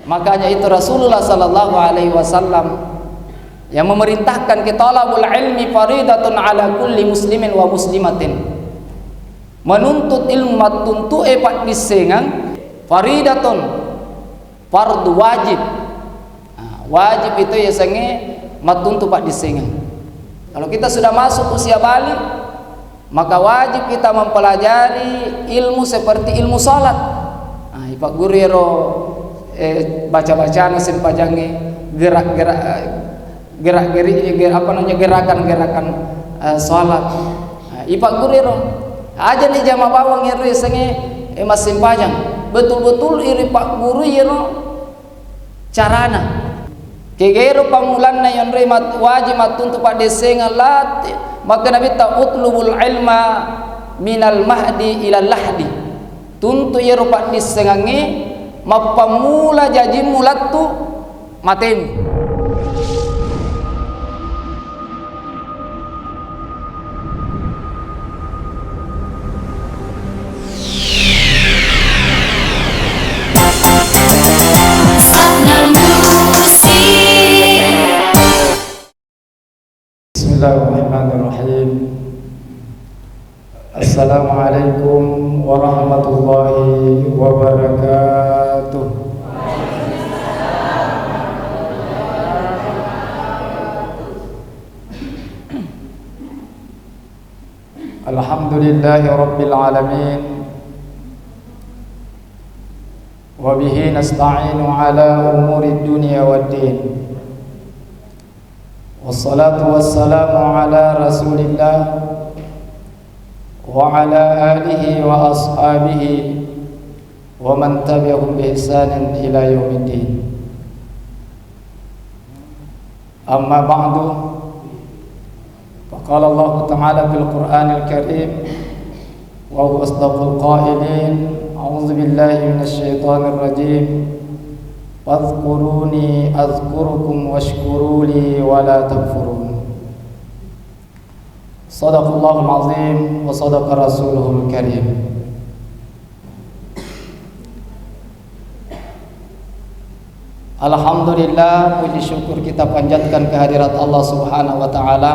Makanya itu Rasulullah sallallahu alaihi wasallam yang memerintahkan kita talabul ilmi faridatun ala kulli muslimin wa muslimatin. Menuntut ilmu matuntu epat disengang faridatun, fardu wajib. Wajib itu ya sange matuntu pak disengang. Kalau kita sudah masuk usia balik, maka wajib kita mempelajari ilmu seperti ilmu salat. Ipak guru ero baca-bacaan sempajangi gerakan-gerakan salat. Ipak guru ero aja nih jama bawang ero sange masih pajang betul-betul iri pak guru ero carana kegero pamulanna yang remat wajib matuntu pak desengan lat. Maka Nabi ta utlubul ilma minal mahdi ilal lahdi. Tuntu yero pak disengangi mapamula jaji mulatu matem. Bismillahirrahmanirrahim. Assalamualaikum warahmatullahi wabarakatuh. Alhamdulillahi rabbil alamin. Wa bihi nasta'inu ala umuri dunya waddin. Wassalatu wassalamu ala rasulillah wa ala alihi wa ashabihi wa man tabi'ahum bi ihsanin ila yaumiddin. Amma ba'du, faqala Allah ta'ala fil Qur'anil Karim wa huwa asdaqul qailin, a'udzu billahi minasy syaithanir rajim. Fadhkuruni azkurukum washkuruli wala takfurun. Sadaqallahul azim wa sadaqa rasuluhul karim. Alhamdulillah, puji syukur kita panjatkan kehadirat Allah Subhanahu wa taala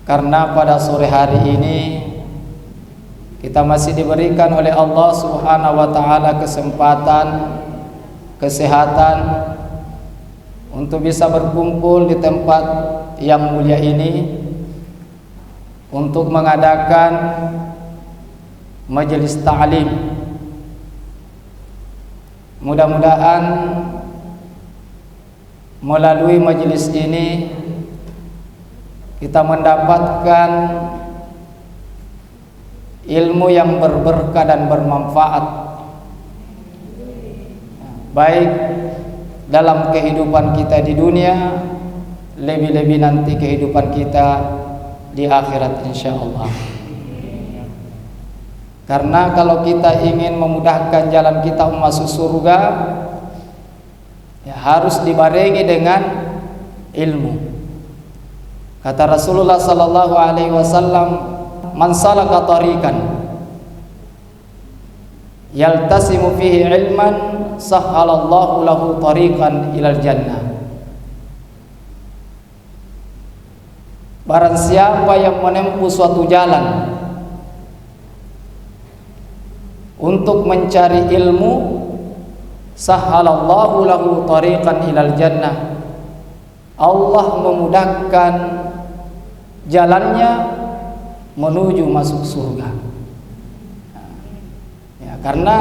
karena pada sore hari ini kita masih diberikan oleh Allah Subhanahu wa taala kesempatan, kesehatan untuk bisa berkumpul di tempat yang mulia ini untuk mengadakan majelis ta'lim. Mudah-mudahan melalui majelis ini kita mendapatkan ilmu yang berberkah dan bermanfaat, baik dalam kehidupan kita di dunia, lebih-lebih nanti kehidupan kita di akhirat insyaallah. Karena kalau kita ingin memudahkan jalan kita masuk surga, ya harus dibarengi dengan ilmu. Kata Rasulullah sallallahu alaihi wasallam, man salaka tariqan yaltasimu fihi ilman sahhalallahu lahu tariqan ilal jannah. Barang siapa yang menempuh suatu jalan untuk mencari ilmu, sahhalallahu lahu tariqan ilal jannah, Allah memudahkan jalannya menuju masuk surga. Ya, karena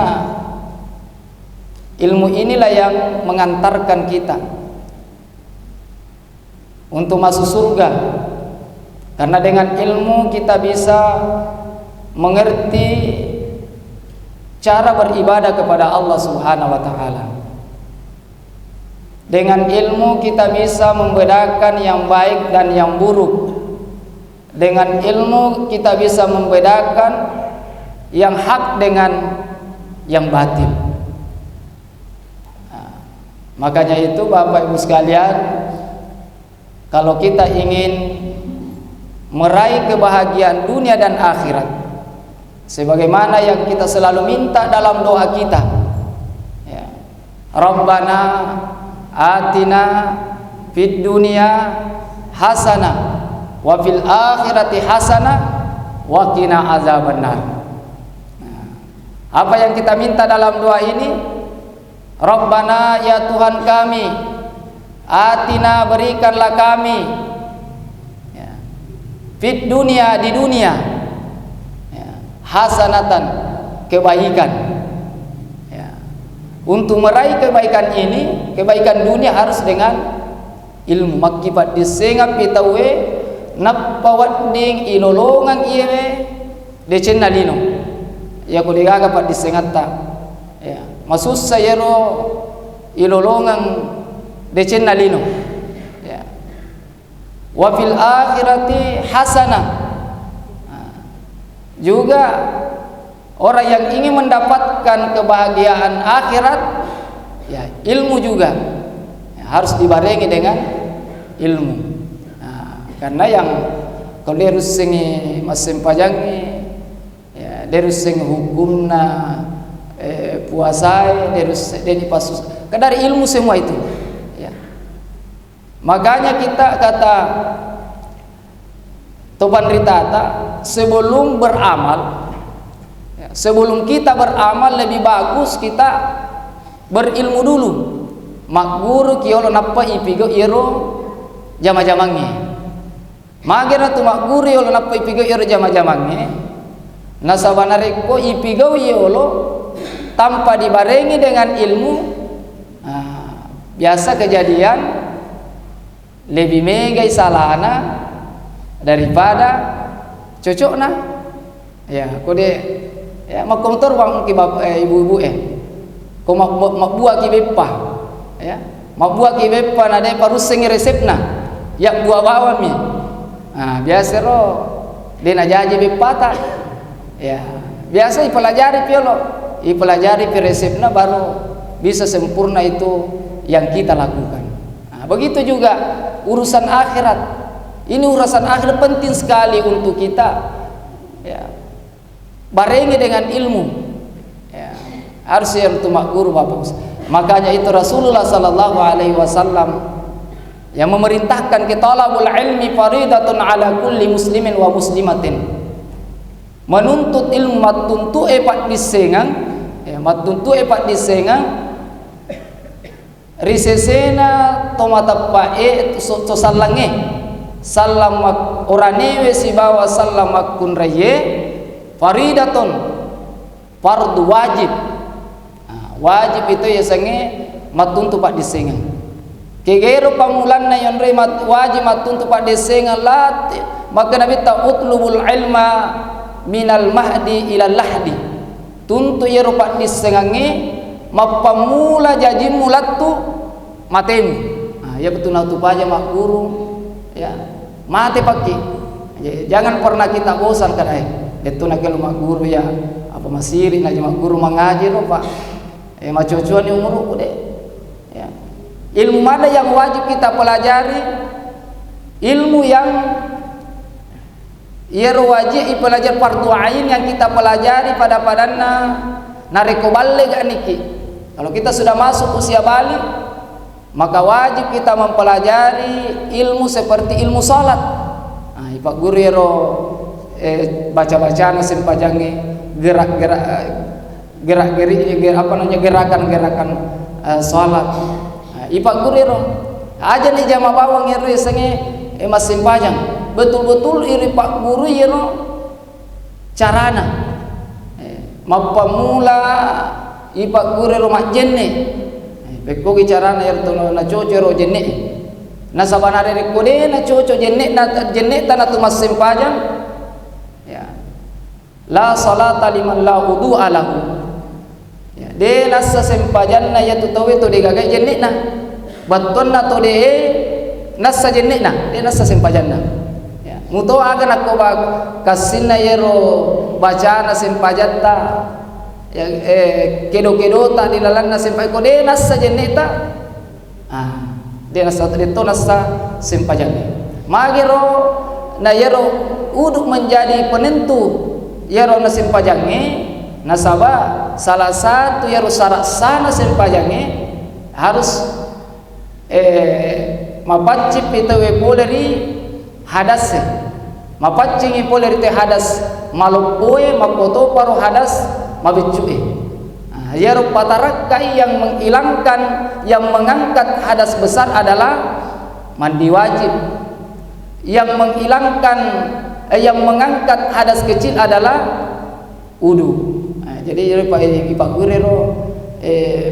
ilmu inilah yang mengantarkan kita untuk masuk surga. Karena dengan ilmu kita bisa mengerti cara beribadah kepada Allah Subhanahu wa taala. Dengan ilmu kita bisa membedakan yang baik dan yang buruk. Dengan ilmu kita bisa membedakan yang hak dengan yang batil. Makanya itu Bapak Ibu sekalian, kalau kita ingin meraih kebahagiaan dunia dan akhirat, sebagaimana yang kita selalu minta dalam doa kita, ya, Rabbana atina fid dunya hasanah wa fil akhirati hasanah wa qina azabannar. Apa yang kita minta dalam doa ini? Rabbana, ya Tuhan kami, atina, berikanlah kami, ya, fid dunia, di dunia, ya, hasanatan, kebaikan, ya. Untuk meraih kebaikan ini, kebaikan dunia harus dengan ilmu. Makibat disengap pitawe napawat ding ilolongan iye decen nalino ya ko digaga pat disengata, ya masus sayero ilolongan decen nalino, ya wa fil akhirati hasanah. Juga orang yang ingin mendapatkan kebahagiaan akhirat, ya ilmu juga, ya, harus dibarengi dengan ilmu. Nah, karena yang kalau dia rusengi masem pajangi, ya dia ruseng hukumna, puasai, dia pasus, dari ilmu semua itu, ya. Makanya kita kata Toban Ritata, sebelum beramal, ya, sebelum kita beramal lebih bagus kita berilmu dulu. Mak guru kiolo nappa ipigo iro jama-jamange. Magera tu mak guru yolo nappa ipigo iro jama-jamange. Nasabanare ko ipigo yolo tanpa dibarengi dengan ilmu. Nah, biasa kejadian lebih megai salahna daripada cocokna, ya kode ya makomtor bang ki ibu-ibu ko mak buah ki beppa, ya mak buah ki beppa nade paruseng resepna ya buah bawami. Nah biasa ro dena jaji beppa ta, ya biasa ipelajari piolo, ipelajari pi resepna baru bisa sempurna itu yang kita lakukan. Nah, begitu juga urusan akhirat. Ini urusan akhir penting sekali untuk kita, ya, barengi dengan ilmu, ya, harus yang itu mak guru bapak. Makanya itu Rasulullah Sallallahu Alaihi Wasallam yang memerintahkan kita talabul ilmi faridatun ala kulli muslimin wa muslimatin. Menuntut ilmu matuntu epat disengang, ya, matuntu epat disengang. Risesena tomata pae to salange. Salam oranewe si bawa salam akun raye faridatun, fardu wajib. Nah, wajib itu ya sange matuntu pak disengan kegero pamulan na yon re wajib matuntu pak disengan lat. Maka nabi ta utlubul ilma minal mahdi ilal lahdi, tuntu yero pak disengange mapamula jaji mulatu matemu. Nah, ya betul nautu paja mak guru, ya mati paki. Jangan pernah kita bosan kadai itu nak mak guru ya apa masiri nak mak guru mengaji lo pak macocuan yang umur deh, ya ilmu mana yang wajib kita pelajari, ilmu yang wajib ipelajar fardu ain yang kita pelajari pada padanna nareko balle ganiki. Kalau kita sudah masuk usia balik, maka wajib kita mempelajari ilmu seperti ilmu salat. Nah, Pak Guru yero baca-bacaan sempajangi gerakan-gerakan salat. Nah, Pak Guru yero aja nih jama bawang yero senge mas sempajang. Betul-betul iri Pak Guru yero carana mapamula Pak Guru yero mak jenne. Beko bicara na yerto na coco ro jenne na sabanare re kode na coco jenne tanah tu mas sempajang, ya la salata liman la wudu alahu, ya de nasa sempajan na ya tutawe to de gagai jenne na baton na to de nasa jenne na de nasa sempajan na, ya muto aga na ko bag kasina yero baca na sempajan ta. Ya kedo-kedo tak dilalan na sempai ko de nasa jeneta, de nasa dito nasa sempajane magero na yero uduk menjadi penentu yero na sempajange nasaba salah satu yero syarat sana sempajange harus mapacip itu poleri hadas mapacing poleri te hadas malupoe mapoto paru hadas mabicue. Ya patarakai yang menghilangkan, yang mengangkat hadas besar adalah mandi wajib. Yang menghilangkan, yang mengangkat hadas kecil adalah wudu. Jadi Pak Gurero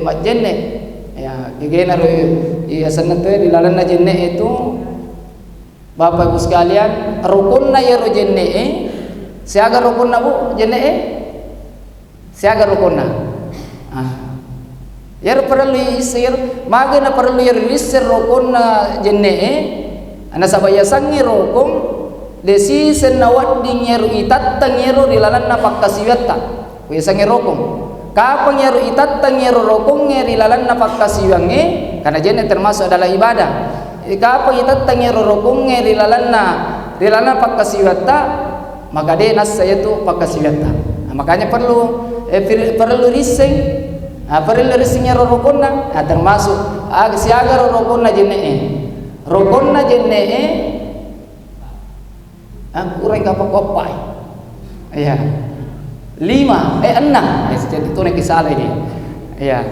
majenne ya gegena ya sanatu di lalana jenne itu Bapak Ibu sekalian rukunna ya jenne siaga rukunna Bu jenne siaga rukunna. Yar perlu isir magana perlu yar isir rokon na jenne ana sabaya sangi rokom desi senawat dingeru itattang yero dilalan na pakkasiwata we sangi rokom kapang yero itattang yero rokom ngeri lalan na pakkasiwange karena jenne termasuk adalah ibadah kapang itattang yero rokom ngeri lalan na pakkasiwata maka de nas saya tu pakkasiwata. Makanya perlu rising perlu risingnya rokonna termasuk siaga rokonna jenne kurang apa kopai ya 5 6 jadi itu nek salah ini ya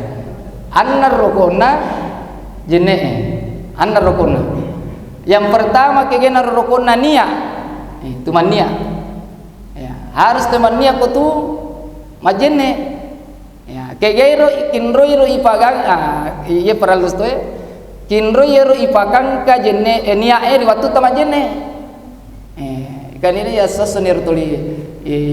annar rokonna jenne annar rokonna yang pertama kegena rokonna niat itu mania ya harus teman niat ko tu majenne ya kegero kinroiro ipagang iya peralus to kinroiro ipakang ka jenne nia waktu tama jenne kan ini ya sasenir tuli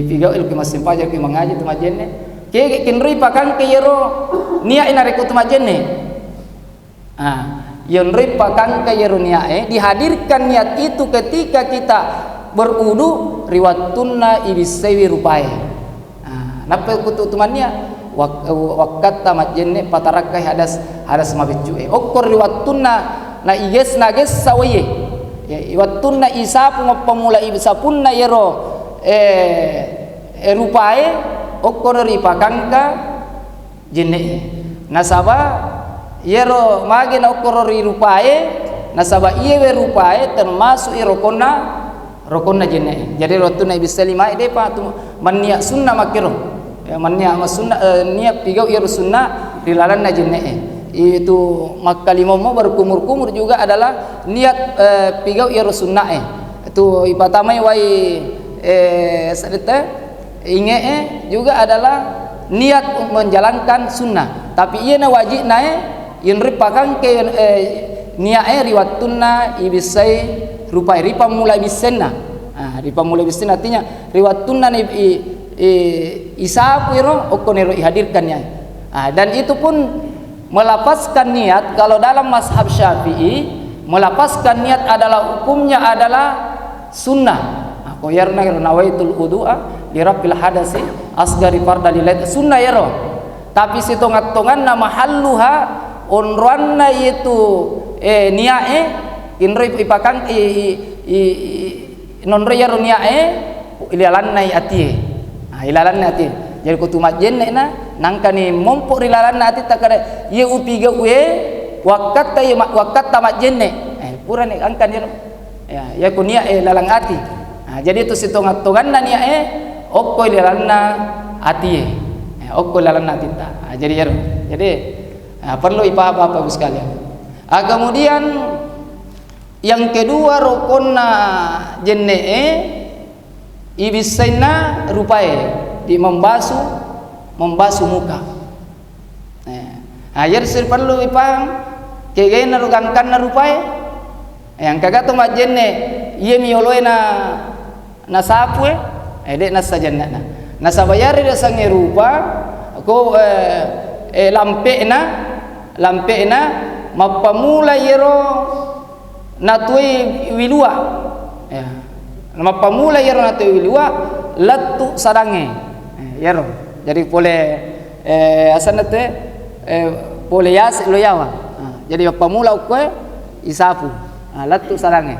pigau ilmu masimpaja ki mangaji tama jenne ke kinro ipakang ke yero nia inare ko tama jenne yonri pakang ka yero nia dihadirkan niat itu ketika kita berudu riwatunna ibisewi rupai napa kutu tumannya wakat tamat jenne patarakai hadas mabicu okor riwatunna na iges nages sawaye ya iwatunna isap ngopamula ibsapunna yero rupae okor ripakangka jenne nasaba yero magena okor rupae nasaba iyewe rupae termasuk rokonna jenne jadi rotuna ibisalima ide pa mania sunna makiro ya mania sunna niat pigau iru sunna dilalanna jenne itu makalimo mo berkumur-kumur juga adalah niat pigau iru sunna itu ipatamai wai sadeta inge juga adalah niat menjalankan sunnah tapi ieu na wajib nae yen ripakang ke niae riwatunna ibisai rupai ripa mulai bisenna ripa mulai bisenna artinya riwatunna isapu iro okonero ihadirkannya dan itu pun melapaskan niat. Kalau dalam mazhab Syafi'i melapaskan niat adalah hukumnya adalah sunnah. Koyarna nawaitul wudu'a li rabbil hadasi asgari farda lilat sunnah yaro tapi sitongat-tongan nama halluha onranna itu niae inri ipakang nonre yaro niae ilalanna atie ilalanna atie jadi kutumat jenne na nangkani mompo ilalanna atie takare ye upiga we wakat tamat jenne pura nek angkan ya kunia lalang ati jadi itu sitongat-tongan na niae okko ilalanna atie okko ilalanna tita jadi perlu ipaham Bapak Ibu sekalian. Kemudian yang kedua rukonna jenne ibisaina rupae di membasuh muka. Jadi perlu ipaham kegena rugangkan na rupae yang kagato majenne ieu mioloe na sapue dek na sajanna na sabayari da sange rupa ko lampe na mapamula yero natui wilua ya mapamula yero natui wilua latu sadange yero jadi boleh asanate boleh yas loyawa jadi mapamula ukwe isapu latu sadange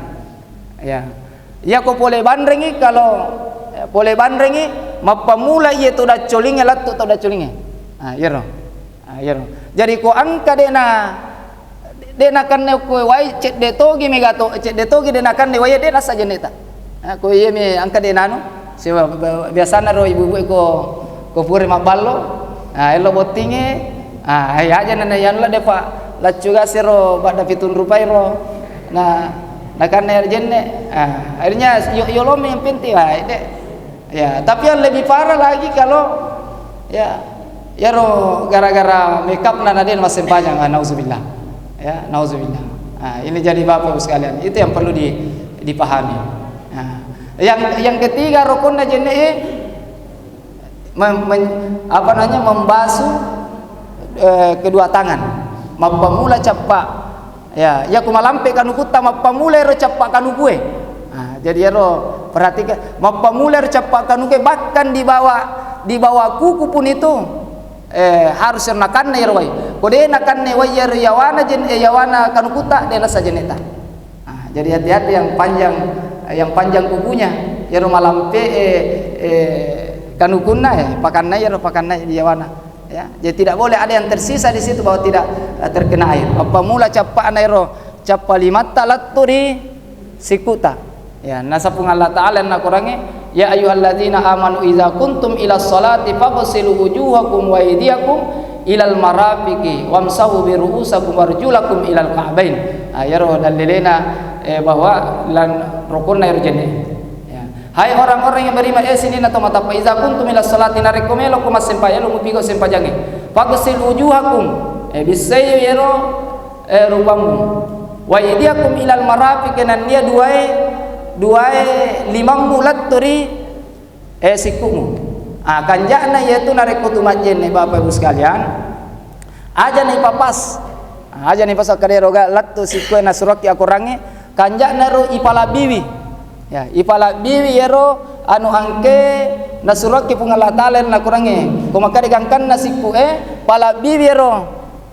ya ko boleh bandrengi kalau boleh bandrengi mapamula ye to da colinge latu to da colinge yero Jadi ko angka dena kan ko wai cek de togi megato cek de togi dena kan de wai dena saja neta. Ko ye me angka dena no sewa biasana ro ibu-ibu ko puri maballo. Elo botinge ay aja nana yan la depa la juga sero bada fitun rupai ro na kan air jenne akhirnya yolom yang penting ya. Tapi yang lebih parah lagi kalau ya ro gara-gara makeup nana den masih panjang, nauzubillah ya, nauzubillah. Ini jadi Bapak Ibu sekalian, itu yang perlu dipahami. Yang ketiga rukunna jenne membasuh kedua tangan, mapamula cappa ya kumalampe kanu kutta mapamula ro cappa kanu kue. Jadi ro perhatikan mapamula ro cappa kanu kue, bahkan di bawah kuku pun itu harus nakan ne ro wai kode nakan ne wai yawana yawana kanu kutta dena saja neta. Jadi hati-hati yang panjang kukunya ya ro malampe kanukunna pakanna ya pakanna di yawana ya. Jadi tidak boleh ada yang tersisa di situ bahwa tidak terkena air. Apa mula cappa anairo cappa limatta laturi sikuta ya. Nasapung Allah taala na kurange ya ayyuhalladzina amanu idza kuntum ila sholati faghsilu wujuhakum wa aydiyakum ilal marafiqi wamsahu bi ru'usakum warjulakum ilal ka'bain. Ya ro dalilena bahwa lan rukunna irjene. Hai orang-orang yang beriman sini na tomata pa iza kuntum ila salati narekomelo kuma sempaya lu mupigo sempajange fagsil wujuhakum bisay yero rupamu wa yadiakum ilal marafiq nan dia duai limang mulat turi sikumu kanjana yaitu narekotu majene Bapak Ibu sekalian aja nih papas aja nih pasal kaderoga lattu sikue nasuraki akurange kanjana ro ipala biwi ya ipala biwi yero anu angke nasuraki pungala talen na kurange kumakari gangkan nasiku pala biwi yero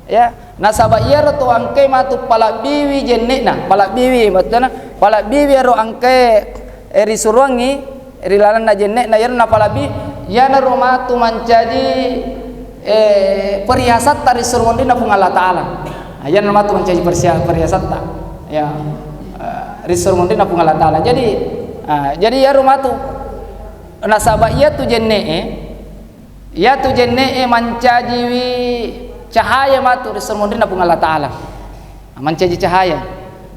ya nasaba yero to angke matu pala biwi jennena pala biwi batana pala biwi yero angke eri suruangi eri lalan na jennena yero na pala biwi yana rumatu menjadi perhiasan tari surmondina pungala taala yana rumatu menjadi perhiasan ta ya risur mundina pungala taala. Jadi ya rumah tu nasabah ia tu jenne mancajiwi cahaya matu risur mundina pungala taala mancaji cahaya.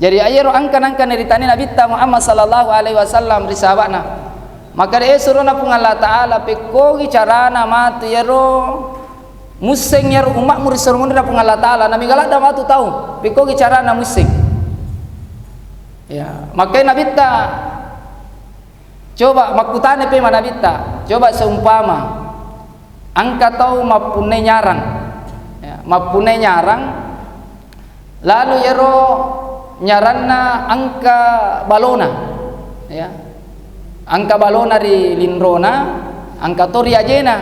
Jadi ayero angkan dari tani Nabi Muhammad sallallahu alaihi wasallam risabana maka dia suruna pungala taala pekogi carana matu yero museng yero umat risur mundina pungala taala nabi galada matu tahu pekogi carana museng. Ya, makanya nabita coba makutane pe manabita coba seumpama angka tahu mapune nyarang ya, mapune nyarang lalu yero nyaranna angka balona ya angka balona di lindrona angka tori ajena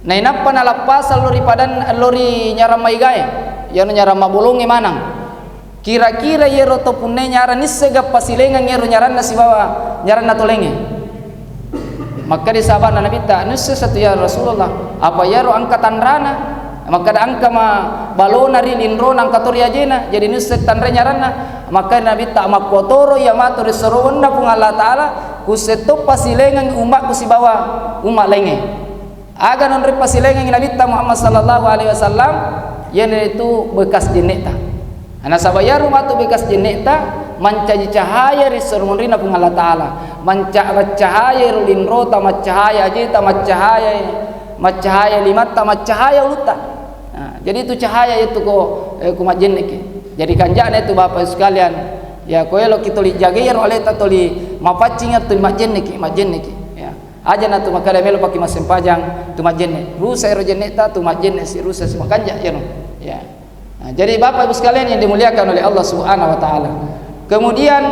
nainapa nalapas lori nyaram maigae ya nyaram mabolonge manang kira-kira yero topune nyaran nisega pasilengan yero nyaran nasi bawa nyaran natolenge maka di sahabat Nabi ta nisse satu ya Rasulullah apa yero angkatan rana maka ada angka ma balona ri lindro angka tori ajena jadi nisse tanre nyaranna maka Nabi ta makotoro ya matur soronna pung Allah taala kuseto pasilengan umat kusi bawa umat lenge aga non ri pasilengan Nabi ta Muhammad sallallahu alaihi wasallam yaitu bekas jeneta. Ana sabaya rumah tu bekas jeneta mancaji cahaya risur mundina pung Allah taala cahaya rulin rota macahaya ajita macahaya limata macahaya uluta. Jadi itu cahaya itu kumat jenneki. Jadi kanjana itu Bapak sekalian ya koelo kita li jageer oleh tatoli mapacing tu mat jenneki ya aja na tu makala melo paki masempajang tu mat jenne rusa ero jenneta tu mat jenne si rusa si makanja ya no ya. Jadi Bapak Ibu sekalian yang dimuliakan oleh Allah Subhanahu wa taala. Kemudian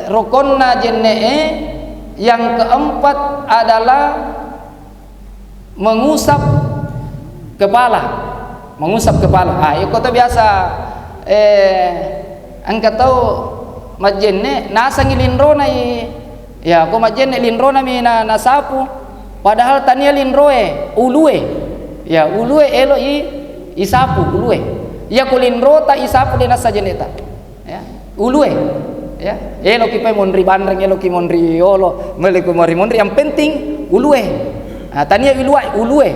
rukonna jenne yang keempat adalah mengusap kepala. Itu kota biasa angkat tahu majenne nasa ngilindrona ko majenne lindrona mi na nasapu padahal tania lindroe ulue Ya ulue elo isapu ulue. Ya kulin rota isapu dena sajeneta. Ya, ulue. Ya, elo ki pe monri bandreng, elo ki monri olo, meleku monri yang penting ulue. Nah, tania ulue.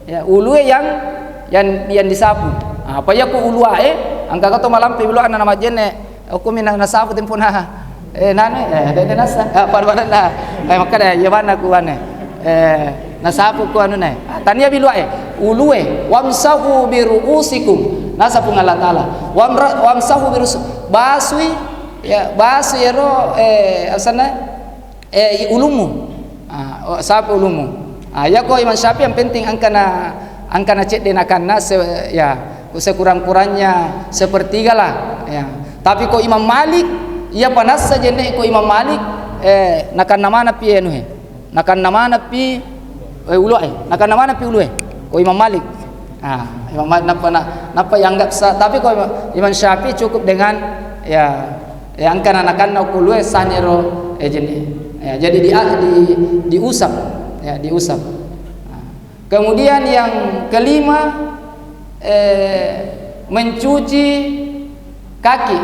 Ya, ulue yang disapu. Apa ya ku uluae, angka kato malampe ulua na nama jene, aku mina nasapu tempuna. Nane, de nasa, parwana na. Makada ya mana ku ane. Nasapu ku anu nai. Tania biluae, ulue, wamsahu biruusikum. Nasapu Allah Taala. Wamsahu birus basui ya basu ero asana ulumu sapu ulumu ya ko Imam Syafi'i yang penting angkana cek denakanna ya sekurang-kurangnya sepertiga lah ya. Tapi ko Imam Malik ia panas saja nek ko Imam Malik nakan nama pi anu nakan nama pi ulu nakan nama pi ulu ko Imam Malik Imam Malik napa yang enggak sah. Tapi ko Imam Syafi'i cukup dengan ya yang anak-anak kulue sanyero jenis ya, jadi diusap ya diusap. Kemudian yang kelima mencuci kaki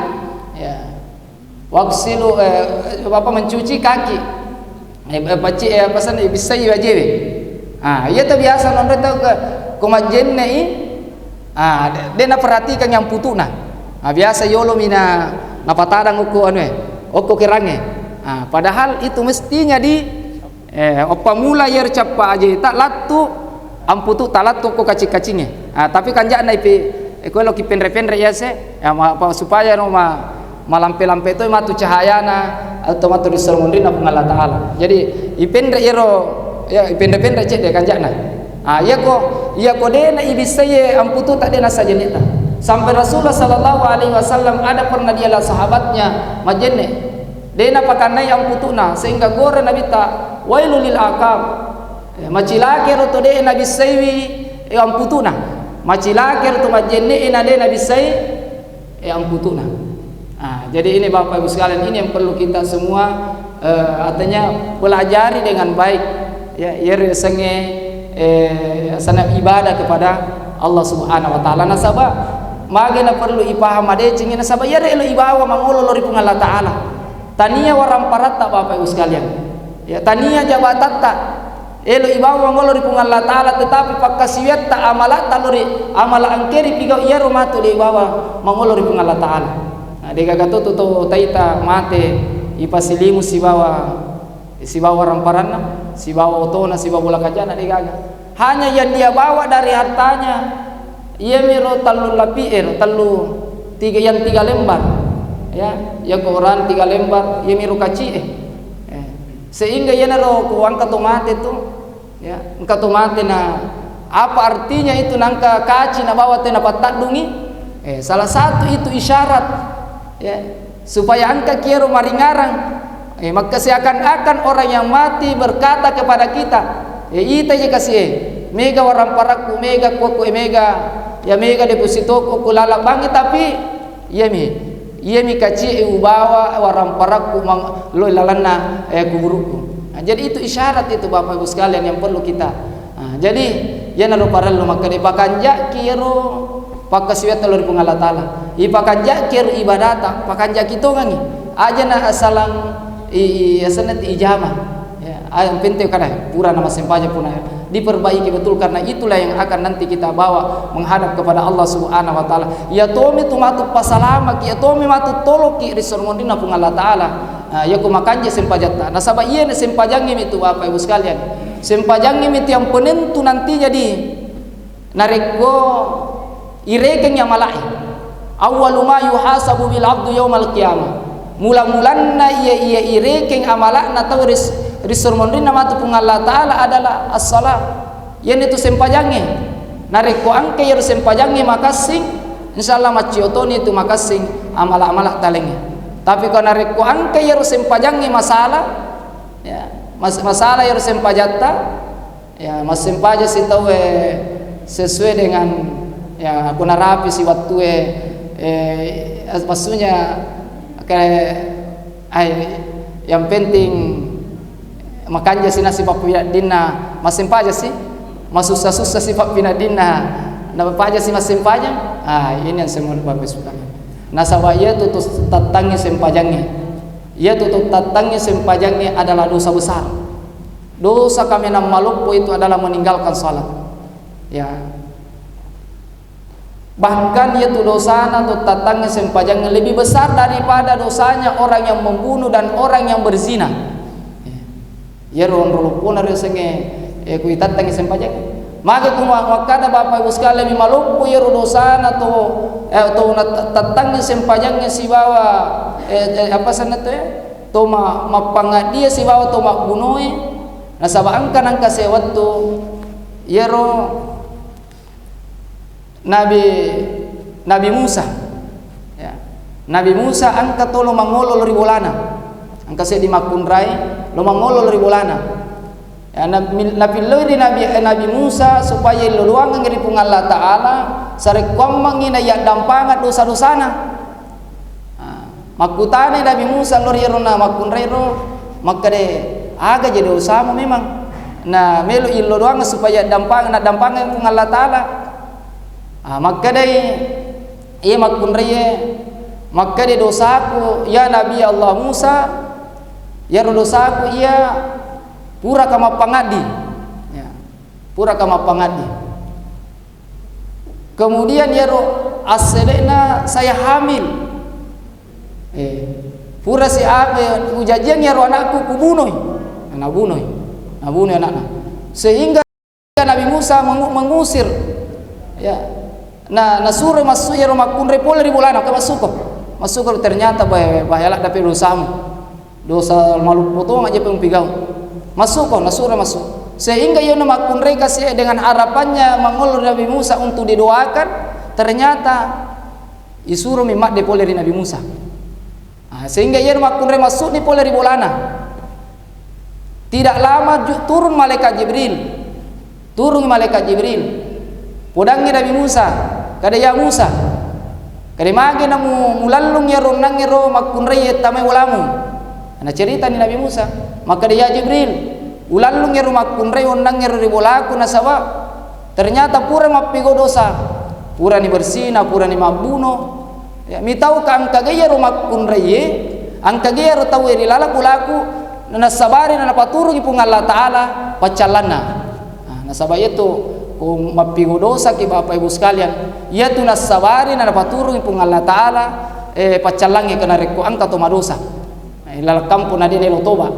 ya waksilu mencuci kaki pasan bisa iwajewe iya tuh biasa nonton tuh kumajen nih dia perhatikan yang putuna biasa yolo mina napatadang uku kirange. Padahal itu mestinya di opamula yer capa aja tak latu amputu talatu ko kacing-kacingnya. Tapi kan jak naipi lo ki pendre-pendre ya se ya supaya no malampe-lampe itu matu cahayana atau matu disermundin apa Allah Taala. Jadi ipendre ero ya ipendre-pendre cek de kan jak na. Iya ko de na ibisaye amputu tak de na saja neta. Sampai Rasulullah sallallahu alaihi wasallam ada pernah dialah sahabatnya majenne dena pakanai yang putuna sehingga gore nabi ta wailul lil aqab macilake roto de nabi saywi yang putuna macilake roto majenne ina de nabi say yang putuna. Jadi ini Bapak Ibu sekalian, ini yang perlu kita semua artinya pelajari dengan baik ya yer senge sana ibadah kepada Allah Subhanahu wa taala. Nasabah magena perlu ipaham ade cingina sabab ya elo ibawa mangolo lori pung Allah Taala. Tania waram paratta Bapak Ibu sekalian. Ya tania jabatatta elo ibawa mangolo lori pung Allah Taala, tetapi pakasiwet ta amalat lori amala angkeri pigau iya rumatu di ibawa mangolo lori pung Allah Taala. Nah dega gatutu to taita mate ipasilimu si bawa ramparanna si bawa otona si bawa bulakajana dega hanya yang dia bawa dari hartanya ia miro talu lapiir talu tiga lembar ya Quran 3 lembar ia miro kaci sehingga ia naro kuang katomate itu ya katomate na apa artinya itu nangka kaci na bawa tena patadungi salah satu itu isyarat ya supaya angka kiro maringarang maka seakan-akan orang yang mati berkata kepada kita ita je kasih mega waram paraku mega kuku mega ya mega deposito ko kulala bangi tapi yemi kaci ubawa waram paraku lo lalana kuburuku. Jadi itu isyarat itu Bapak Ibu sekalian yang perlu kita. Jadi ya nalu parallu maka de pakanja kiro pakasiwet lor pung Allah Taala. Ipakanja kiro ibadata pakanja kitongangi aja na asalang asanat ijamah. Ya, yang penting kana pura nama sempaja puna diperbaiki betul karena itulah yang akan nanti kita bawa menghadap kepada Allah Subhanahu wa taala. Ya tomi tu matu pasalama ki ya tomi matu toloki risormondina pung Allah Taala. Ya kumakanje sempajata. Nah sabab iya ne sempajangim itu Bapak Ibu sekalian. Sempajangim itu yang penentu nanti jadi nareko ireken yang malai. Awwalu ma yuhasabu bil abdu yaumal qiyamah. Mula-mulanna iya ireken amalakna tau risormondina matu pung Allah Taala adalah as-salat. Yen itu sempajange. Nareko angke yer sempajange makasing insyaallah maciotoni itu makasing amal-amal talenge. Tapi kalau nareko angke yer sempajange masalah ya masalah yer sempajata ya mas sempaja si tahu sesuai dengan ya punarapi si waktu maksudnya yang penting makanya si nasi papuya dina mas sempaja sih masusah-susah sifat pinadina na paja si masim pajang. Ini yang semua Bapak sekalian. Nasaba ia tutup tatangnya sempajangnya. Ia tutup tatangnya sempajangnya adalah dosa besar. Dosa kami nam Maluku itu adalah meninggalkan salat. Ya. Bahkan yaitu dosana atau tatangnya sempajangnya lebih besar daripada dosanya orang yang membunuh dan orang yang berzina. Ya ron pun ada senge kuitatangnya sempajangnya. Maka wakada Bapak Ibu sekalian di Maluku ya dosana atau tatangnya sempajangnya si bawa apa sana tu ya? To mapangadia si bawa to makbunuh. Nasaba angka sewat tu ya Nabi Musa, ya. Nabi Musa angka to lo mangolol ribolana, angka se di makunrai lo mangolol ribolana. Ya, Nabi Musa supaya lo luang ngiri pung Allah Taala sare komang ina ya dampangat dosa-dosana. Makutane Nabi Musa lor yerona makunrai ro makade aga jadi dosa memang. Nah melu ilo luang supaya dampangan pung Allah Taala. Maka dari ia makunriye maka di dosaku ya Nabi Allah Musa ya dosaku ia pura kama pangadi ya, pura kama pangadi. Kemudian ya aselena saya hamil pura si abe ujajian ya anakku kubunuh anaknya sehingga Nabi Musa mengusir ya. Nah, nasure masuk ya rumah kunre pole ribulana ke masuk ternyata bahaya dapat dosamu dosa Maluku potong aja pengpigau nasure masuk sehingga ya nama kunre kasih dengan harapannya mengulur Nabi Musa untuk didoakan ternyata isuruh mimak de pole Nabi Musa sehingga ya nama kunre masuk di pole ribulana tidak lama turun malaikat Jibril podangnya Nabi Musa kada ya Musa kada magi namu mulallung ya ronang ro makunrei tamai ulamu ana cerita ni Nabi Musa maka dia Jibril ulallung ya makunrei onnang ya ribolaku nasaba ternyata pura mapigo dosa pura ni bersina pura ni mabuno ya mitau ka angka gaya ro makunrei angka gaya ro tahu ri lala pulaku nasabari na paturu ipung Allah Taala pacalana nasaba itu mapigo dosa ki Bapak Ibu sekalian ia tu nasabari na paturung ipung Allah Taala pacalangi kana reko angka to madosa ilal kampun adi nelo toba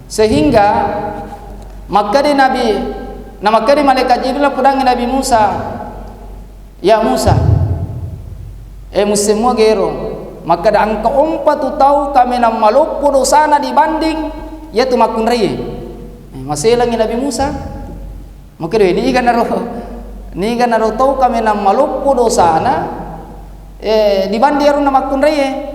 sehingga maka di malaikat Jibril pudangi Nabi Musa ya Musa musemua gero maka da angka 4 tahu kami na Maluku dosana dibanding ya tu makunrei maselangi Nabi Musa maka ini kan naro tahu kami na Maluku dosana dibanding arun na makunrei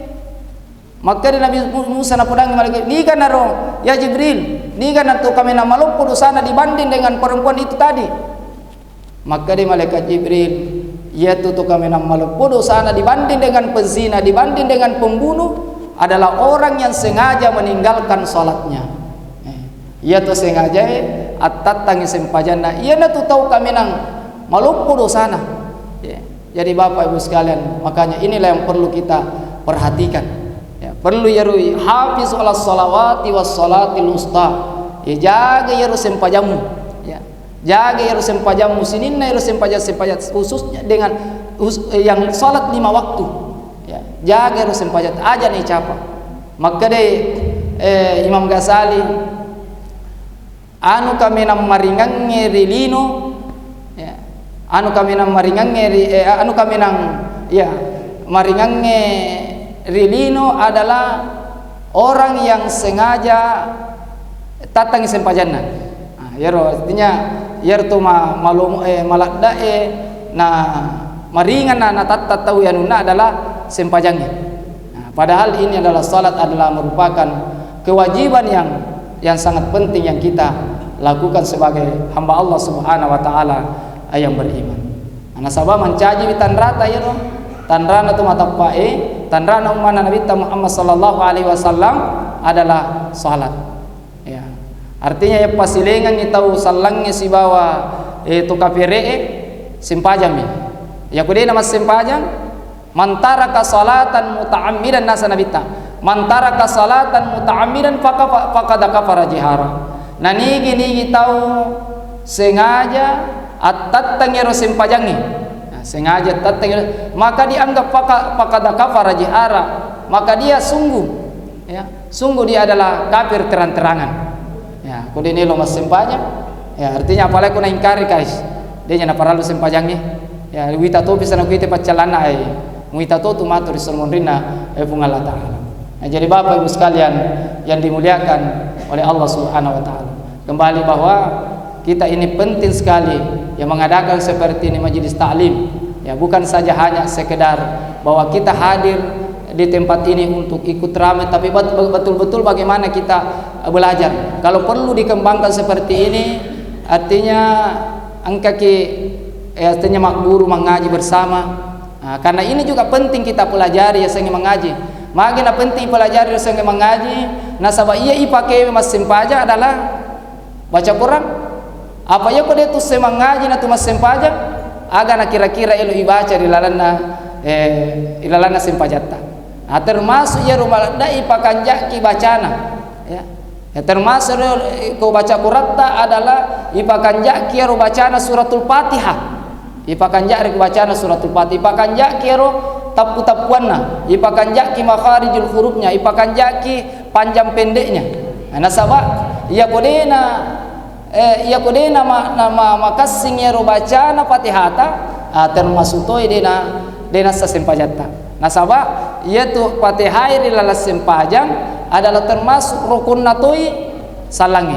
maka Nabi Musa na pudangi malaikat ni kan naro ya Jibril ni kan naro kami na Maluku dosana dibanding dengan perempuan itu tadi maka di malaikat Jibril ya tu kami na Maluku dosana dibanding dengan pezina dibanding dengan pembunuh adalah orang yang sengaja meninggalkan salatnya ia tu sengaja atatang sempajana ia na tu tahu kami nang Maluku dosana jadi Bapak Ibu sekalian makanya inilah yang perlu kita perhatikan ya, perlu ya rui hafiz ala salawati was salatil usta ya jaga ya sempajamu ya jaga ya sempajamu sininna ya sempajat khususnya dengan yang salat 5 waktu ya jaga ya sempajat aja nih capa maka deh Imam Ghazali anu kami nam maringange rilino ya anu kami nam maringange anu kami nang ya maringange rilino adalah orang yang sengaja tatang sempajana ya artinya ya tu malum malakda na maringan na tattau yanuna adalah sempajangnya padahal ini adalah salat adalah merupakan kewajiban yang sangat penting yang kita lakukan sebagai hamba Allah Subhanahu wa taala yang beriman. Nasaba mencaji tanrata ya roh. Tanrana tu matapae, tanrana umana Nabi Muhammad sallallahu alaihi wasallam adalah salat. Ya. Artinya ya pasilengan ni tahu salangnya si bawa itu kapire simpajang ni. Ya kudena mas simpajang mantara ka salatan muta'ammidan nasa nabita. Mantara ka salatan muta'ammidan faqad kafara jihara. Nani gini tahu sengaja at-tatang yero simpajang ni. Sengaja tatang maka dianggap faqad kafara jihara. Maka dia sungguh ya, sungguh dia adalah kafir terang-terangan. Ya, kudene lo mas sempajang. Ya, artinya apalagi kuna ingkari guys. Dia nyana paralu sempajangnya. Ya, wita to bisa nak kita pacalana ai. Wita to tu matur salmonrina Allah taala. Nah, jadi Bapak Ibu sekalian yang dimuliakan oleh Allah Subhanahu wa taala. Kembali bahwa kita ini penting sekali yang mengadakan seperti ini majelis taklim. Ya, bukan saja hanya sekedar bahwa kita hadir di tempat ini untuk ikut ramai, tapi betul-betul bagaimana kita belajar. Kalau perlu dikembangkan seperti ini, artinya artinya mak guru mengaji bersama. Nah, karena ini juga penting kita pelajari ya sengi mengaji. Magina penting pelajari ya sengi mengaji. Nah, sabab ia ipakai mas sempaja adalah baca Quran. Apa ya kode tu semangaji na tu mas sempaja? Aga na kira-kira elu ibaca di lalana sempajata. Nah, termasuk ya rumah dai pakanjaki bacana ya. Ya termasuk kau baca Qur'an adalah ipakanjaki ya bacana suratul Fatihah. Ipakanjaki bacana suratul Fatihah. Ipakanjaki ya tapu-tapuanna, ipakanjaki makharijul hurufnya, ipakanjaki panjang pendeknya. Nah, sabab ia kodena nama makasing ya bacana Fatihata termasuk toy dena sempajata. Nah, sabab yaitu Fatihah ilalas sempajang adalah termasuk rukun natoi salangi.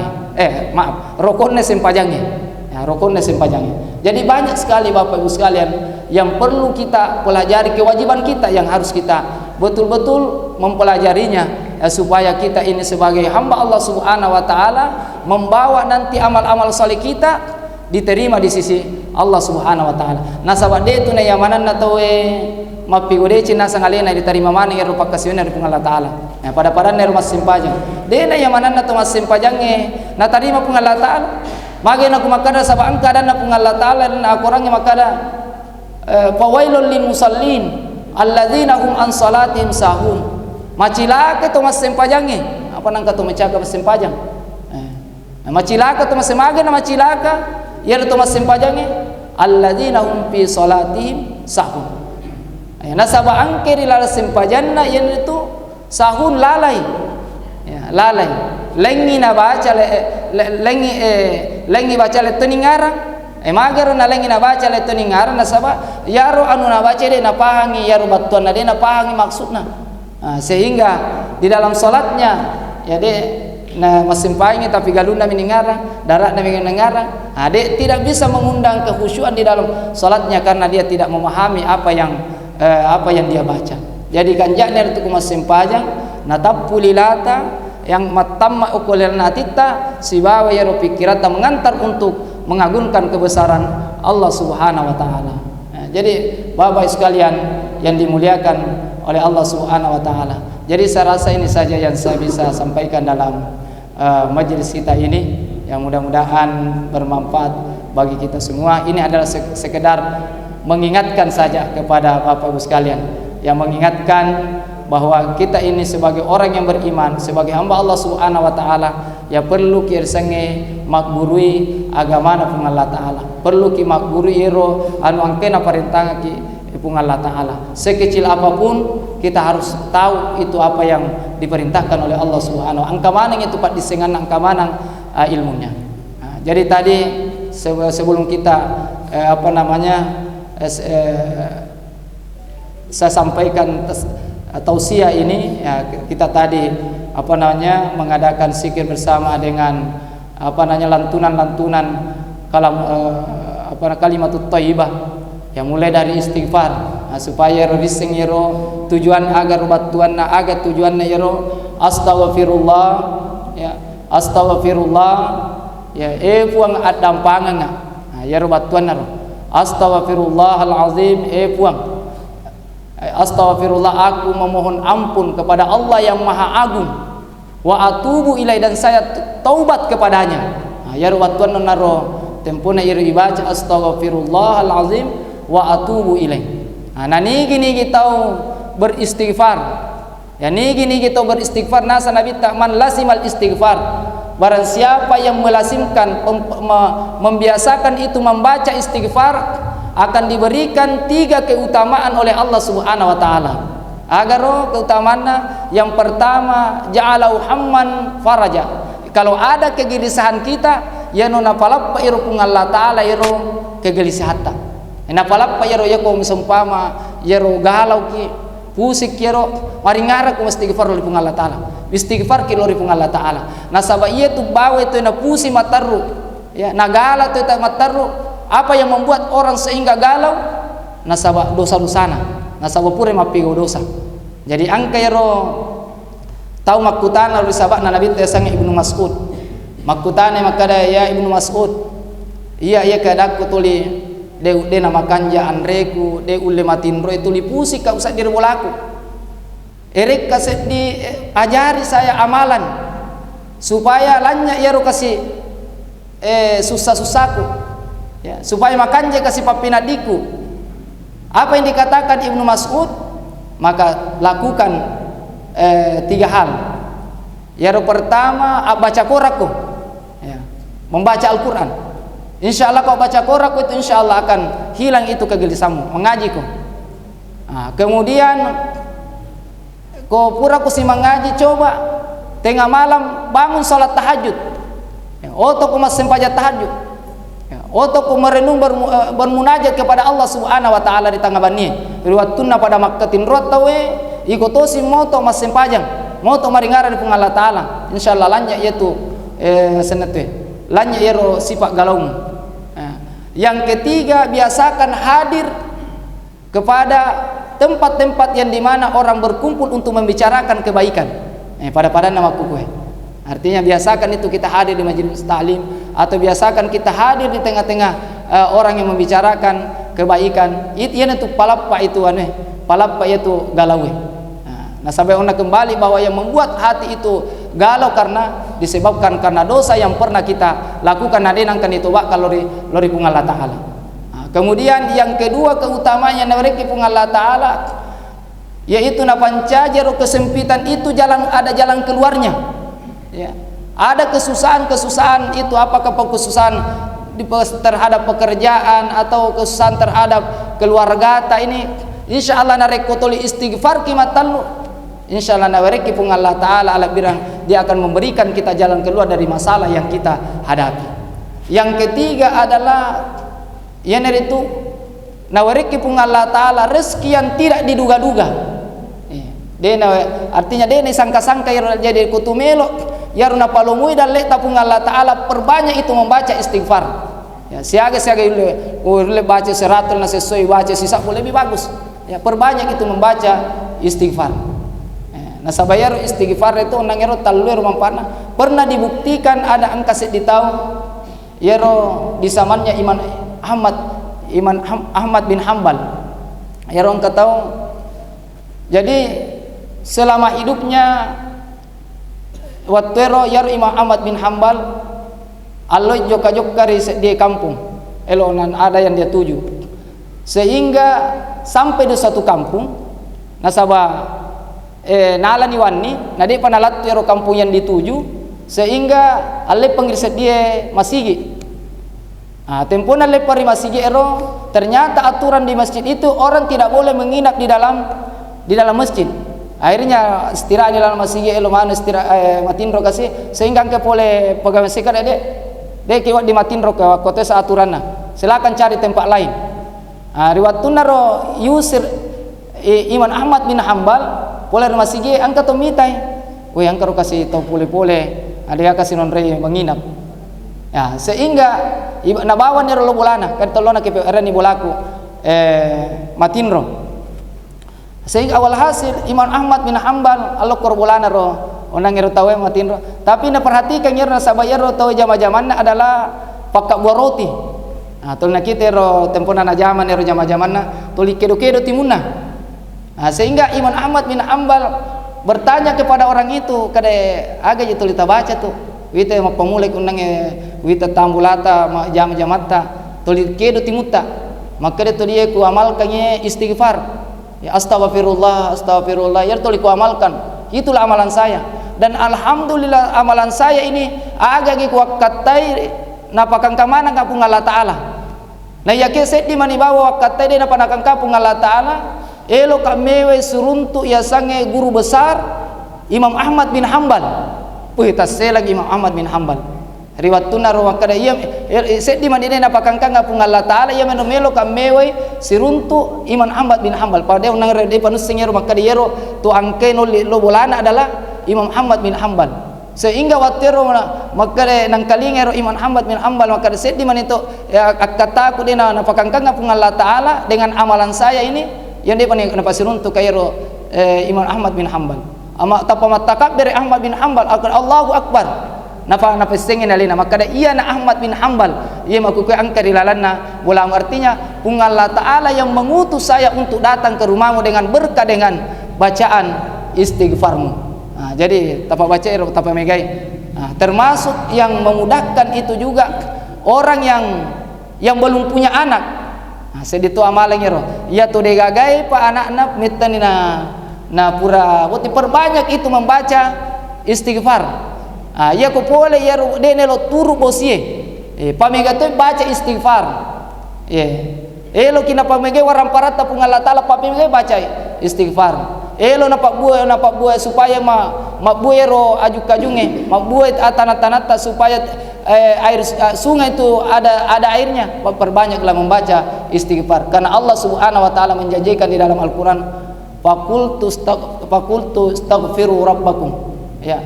Rukunnya sempajangnya. Ya, rukunnya sempajangnya. Jadi banyak sekali Bapak Ibu sekalian yang perlu kita pelajari, kewajiban kita yang harus kita betul-betul mempelajarinya ya, supaya kita ini sebagai hamba Allah Subhanahu wa taala membawa nanti amal-amal saleh kita diterima di sisi Allah Subhanahu wa taala. Nah, sabab dia itu na yamanan natoe mapigode cina sangalena diterima mana ya rupa kasiuna dari Allah taala. Ya pada ne rumah simpajang. Dena yang mana na tumas simpajangnya na terima pun Allah taala. Mage na kumakada sabab angkada na pun Allah taala dan akurangnya makada fawailul lil musallin alladzina hum an salatihim sahun. Macilaka tumas simpajangnya. Apa nang katu mecaga simpajang? Macilaka tumas mage na macilaka ya tumas simpajangnya alladzina hum fi salatihim sahun. Nasabah angkiri lalas sempajanna yang itu sahun lalai ya, lalai lengi na baca lengi baca le teningarang magaro na lengi na baca le teningarang nasabah yaro anu na baca de na pahangi yaro batuan na de na pahangi maksudna. Sehingga di dalam salatnya ya de na masimpaingi tapi galuna miningarang darat na miningarang de tidak bisa mengundang kekhusyuan di dalam salatnya karena dia tidak memahami apa yang dia baca. Jadi kanjaknya untuk kumas sempajang natapulilata yang matamma ukulanatita sibawa ya pikirata mengantar untuk mengagungkan kebesaran Allah Subhanahu wa taala. Jadi Bapak sekalian yang dimuliakan oleh Allah Subhanahu wa taala. Jadi saya rasa ini saja yang saya bisa sampaikan dalam majelis kita ini, yang mudah-mudahan bermanfaat bagi kita semua. Ini adalah sekedar mengingatkan saja kepada Bapak Ibu sekalian, yang mengingatkan bahwa kita ini sebagai orang yang beriman, sebagai hamba Allah Subhanahu wa taala, ya perlu kirsenge makburui agama na pung Allah taala. Perlu ki makburui ero anu angkena parentang ki pung Allah taala. Sekecil apapun kita harus tahu itu apa yang diperintahkan oleh Allah Subhanahu. Angka manang itu pak disengan angka manang ilmunya. Jadi tadi sebelum kita saya sampaikan tausiah ini ya, kita tadi mengadakan zikir bersama dengan lantunan-lantunan kalimatut thayyibah yang mulai dari istighfar supaya risengiro tujuan agar batuan agar tujuannya yero astaghfirullah ya astaghfirullah ya puang adampangan yero batuan astaghfirullahal azim puang astaghfirullah aku memohon ampun kepada Allah yang maha agung wa atubu ilai, dan saya taubat kepadanya. Ya ruwatuan naro tempuna iri baca astaghfirullahalazim wa atubu ilai. Nah nigi tau beristighfar. Ya nigi tau beristighfar, nasa nabi tak man lasimal istighfar. Barang siapa yang melasimkan membiasakan itu membaca istighfar, akan diberikan 3 keutamaan oleh Allah Subhanahu wa taala. Agar keutamaannya yang pertama ja'alahu hamman faraja. Kalau ada kegelisahan kita, ya nona palappa iro kung Allah taala iro kegelisahata. Ena palappa iro ya ko misumpama iro galau ki pusik iro maringara ko istighfar li kung Allah taala. Istighfar ki lori kung Allah taala. Nasaba iya tu bawa itu na pusi mataru. Ya nagala tu mataru. Apa yang membuat orang sehingga galau? Nasaba dosa-dosana. Nasaba pure mapigo dosa. Jadi angka iro tahu makutana lalu sabak na Nabi tesang Ibnu Mas'ud. Makutana makada ya Ibnu Mas'ud. Iya kadak tuli de nama kanja anreku de ulle matinro itu lipusi ka usah dirbolaku. Erek kasih di ajari saya amalan supaya lanya ia ro kasih susah-susahku. Ya, supaya makanja kasih papinadiku. Apa yang dikatakan Ibnu Mas'ud? Maka lakukan 3 hal. Yang pertama baca Qur'anku, ya, membaca Al-Quran. Insya Allah kau baca Qur'anku itu insya Allah akan hilang itu kegelisahanmu. Mengajiku. Nah, kemudian kau pura-pura si mengaji, coba tengah malam bangun salat tahajud. Ya, atau kau masih sempajat tahajud. Ya, atau kau merenung bermunajat kepada Allah Subhanahu wa taala di tengah bani. Riwayatuna pada Makkatin rotawe ikotosi moto mas sempajang moto maringara di Allah taala insyaallah lanya yaitu senetwe lanya yero sifat galaumu. Yang ketiga, biasakan hadir kepada tempat-tempat yang dimana orang berkumpul untuk membicarakan kebaikan. Pada nama kukuh. Artinya biasakan itu kita hadir di majelis taklim, atau biasakan kita hadir di tengah-tengah orang yang membicarakan kebaikan. Itu palappa itu palappa itu galau. Nah sampai ona kembali bahwa yang membuat hati itu galau karena disebabkan karena dosa yang pernah kita lakukan, nadenangkan itu bakal lori pung Allah taala. Nah, kemudian yang kedua keutamanya nawariki pung Allah taala, yaitu napancajero kesempitan itu ada jalan keluarnya. Ya. Ada kesusahan itu, apakah kesusahan terhadap pekerjaan atau kesusahan terhadap keluarga ini, insya Allah narekotoli istighfar kimatalu. Insya Allah nawariki pun Allah Ta'ala ala birang dia akan memberikan kita jalan keluar dari masalah yang kita hadapi. Yang ketiga adalah yang itu nawariki pun Allah Ta'ala rezeki yang tidak diduga-duga. Artinya dia sangka-sangka yang jadi kutumelo yaruna palomui dan leta pun Allah Ta'ala perbanyak itu membaca istighfar. Ya, siaga ule baca 100 na sesuai baca sisa lebih bagus. Ya, perbanyak itu membaca istighfar. Nah sabayar istighfar itu nangero talur mampana pernah dibuktikan ada angka seditau yero di zamannya Imam Ahmad bin Hambal. Yero angka tahu. Jadi selama hidupnya watero yaro Imam Ahmad bin Hambal aloi joka-jokari di kampung elonan ada yang dia tuju, sehingga sampai di satu kampung nasabah nalani wani nade panalat yaro kampung yang dituju, sehingga ale panggil dia masigi. Tempona ale pari masigi ero, ternyata aturan di masjid itu orang tidak boleh menginap di dalam masjid. Akhirnya istirahat di dalam masjid elo mana istirahat matinro kasih, sehingga ke boleh pegawai sekar de kiwat di matinro ke kota aturanna. Silakan cari tempat lain. Riwatuna ro yusir Imam Ahmad bin Hambal boleh masih ge angka to mitai, we angka ro kasih to pole-pole, ada kasih nonre menginap. Ya, sehingga nabawan ni ro bolana, kan tolona ke rani bolaku matinro. Sehingga awal hasil Imam Ahmad bin Hambal allo korbolana ro onang ro tawe matinro. Tapi na perhatikan yer na sabayar ro tawe jama-jamanna adalah pakak buah roti. Nah, tolna kita ro tempona na zaman ro jama-jamanna tuli kedo-kedo timunna. Nah, sehingga Imam Ahmad bin Hambal bertanya kepada orang itu, kada aga itu lita baca tuh. Wita ma pamulai kunang wita tambulata jam jamata tuli kedo timuta. Maka dia tuli ku amalkan istighfar. Ya astagfirullah, astagfirullah. Ya tuli ku amalkan. Itulah amalan saya. Dan alhamdulillah amalan saya ini aga gi ku katai napakan kamana kapung Allah Taala. Na ya keset di mani bawa katai de napakan kapung Allah Taala. Elo kamewe suruntu ya sange guru besar Imam Ahmad bin Hanbal. Puh tasel lagi Imam Ahmad bin Hanbal. Riwayat tunar wa kada iya set di manine napakan kapung Allah Taala ya menomelo kamewe suruntu Imam Ahmad bin Hanbal. Pada unang rede panus sengero maka diero tu angkeno lo bolana adalah Imam Ahmad bin Hanbal. Sehingga watero maka nang kalingero Imam Ahmad bin Hanbal maka set di man itu ya kataku dina napakan kapung Allah Taala dengan amalan saya ini yang dia panasirun tu kairo Imam Ahmad bin Hanbal. Ama tapamatakabir Ahmad bin Hanbal Allahu Akbar. Napa sengin alina maka iya na Ahmad bin Hanbal ia makuku angka dilalanna bola artinya pung Allah Taala yang mengutus saya untuk datang ke rumahmu dengan berkah dengan bacaan istighfarmu. Nah, jadi tapa baca tapa megai. Nah, termasuk yang memudahkan itu juga orang yang belum punya anak. Nah, sedito amalnya roh. Ya tu degagai pa anak-anak mitani na pura buti perbanyak itu membaca istighfar. Ah ya ko pole ya dene lo turu bosie. Pamega tu baca istighfar. Elo kina pamega waram parata pung Allah Taala pamega baca istighfar. Elo napak buah supaya ma buero aju kajunge, ma buah tanah-tanah supaya air sungai itu ada airnya. Perbanyaklah membaca istighfar karena Allah Subhanahu wa taala menjanjikan di dalam Al-Qur'an faqultu astaghfiru rabbakum. Ya.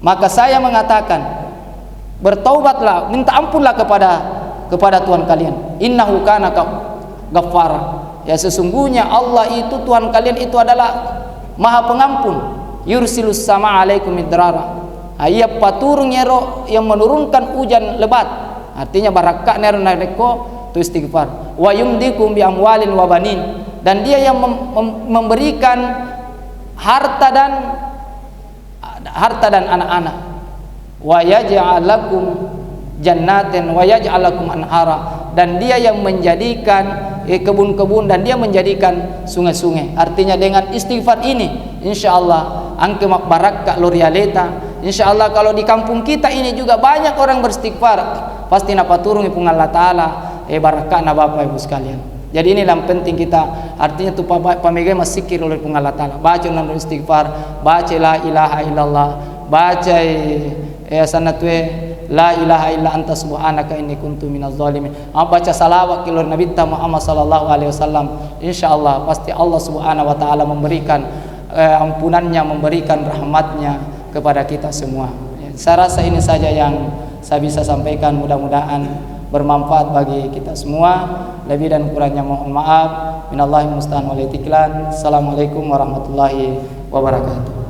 Maka saya mengatakan bertaubatlah, minta ampunlah kepada Tuhan kalian. Innahu kana ghaffara. Ya sesungguhnya Allah itu Tuhan kalian itu adalah Maha Pengampun. Yursilus sama alaikum midrara. Ia paturung nyero yang menurunkan hujan lebat. Artinya barakah nero nareko tu istighfar. Wa yumdikum bi amwalin wa banin. Dan dia yang memberikan harta dan anak-anak. Wa yaj'al lakum jannatin wa yaj'al lakum anhara. Dan dia yang menjadikan kebun-kebun dan dia menjadikan sungai-sungai. Artinya dengan istighfar ini insyaallah angke mak barakah lorialeta. Insyaallah kalau di kampung kita ini juga banyak orang beristighfar, pasti napa turun ipung Allah Taala barakah na Bapak Ibu sekalian. Jadi ini yang penting kita, artinya tu pamega masikir oleh ipung Allah Taala. Baca nan istighfar, baca la ilaha illallah, baca sanatwe la ilaha illa anta subhanaka inni kuntu minaz zalimin. Baca salawat keluar Nabi Muhammad sallallahu alaihi wasallam. Insyaallah pasti Allah Subhanahu wa taala memberikan ampunannya, memberikan rahmatnya kepada kita semua. Saya rasa ini saja yang saya bisa sampaikan, mudah-mudahan bermanfaat bagi kita semua. Lebih dan kurangnya mohon maaf. Minallahi musta'an wal itiklan. Assalamualaikum warahmatullahi wabarakatuh.